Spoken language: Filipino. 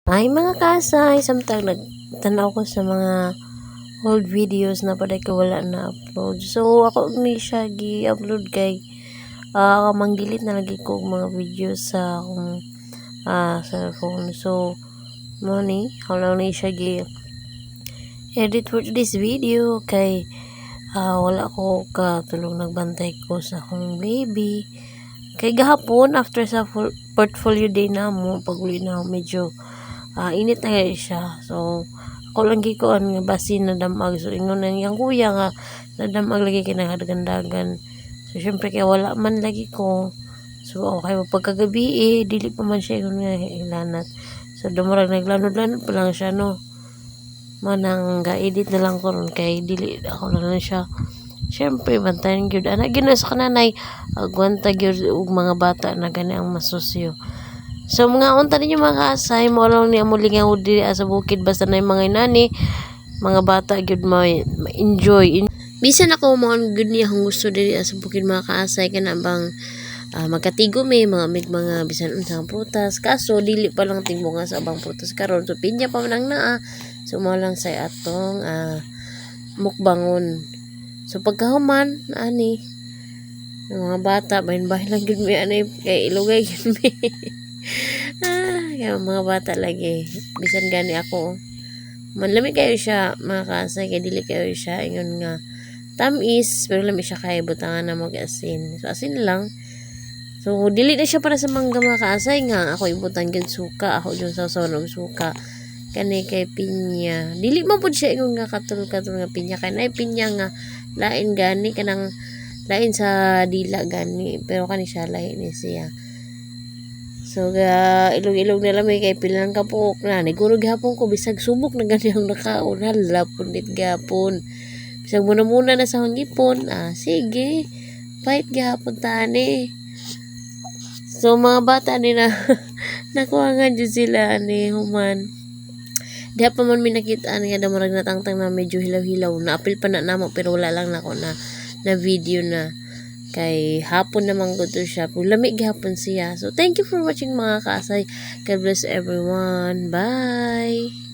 Ay mga kasay, samtang nagtanaw ko sa mga old videos na paday ko wala na upload. So ako ni siya gi-upload kay mang-delete na lagi ko mga videos sa akong cellphone. So mo ni ako lang ni siya gi-edit for this video kay wala ko katulong nagbantay ko sa akong baby. Kay gahapon after sa portfolio day na mo pag-uli na medyo init na gaya siya. So ako lang gikuan nga basin na damag. So ingon na yang kuya nga nadamag lagi kinahadagan-dagan. So syempre kaya wala man lagi ko. So okay pagkagabi dili pa man siya ingon nga ilanat. So dumurag naglanod-lanod pa lang siya no. Manang ga-edit na lang ko ron kay dili ako na lang siya. Syempre bantayan gyud ana gyud sa kananay agwanta gyud og mga bata na gani ang masusyo. So mga unta ninyo mga kasay mo lang ni amo lingaw diri sa bukid basta na mga inani mga bata gyud ma-enjoy. Bisan ako mo gyud niya kung gusto diri sa bukid mga kasay kana bang magkatigo may mga bisan unsang prutas kaso dili pa lang timbunga sa abang prutas karon so pinya pa man ang naa so mo lang sa atong mukbangon. So pagkahuman ani mga bata bahin-bahin lang gyud mi ani kay ilugay gyud mi. Kaya mga bata lagi bisan gani ako manlami kayo siya mga kasay kay dili kayo siya ingon nga tamis pero lami siya kay butangan na mag-asin so asin lang so dili na siya para sa mangga mga kasay nga ako ibutan gyud suka ako dun sa sonog suka kani kay pinya dili man pud siya ingon nga katul-katul nga pinya kay nay pinya nga lain gani kanang lain sa dila gani pero kani siya lain ni siya. So ilog-ilog na lang kay pilang kapok na nigurog hapon ko bisag subok na gani ang nakaon hala punit gapon bisag muna na sa hangipon sige fight gapon tani. So mga bata ni na nakuha jud sila ani human diha pa man mi nakita nga damurag natangtang na medyo hilaw-hilaw na apil pa na namo pero wala lang nako na video na kay hapon naman ko to siya lamig hapon siya. So thank you for watching mga kasay. God bless everyone, bye.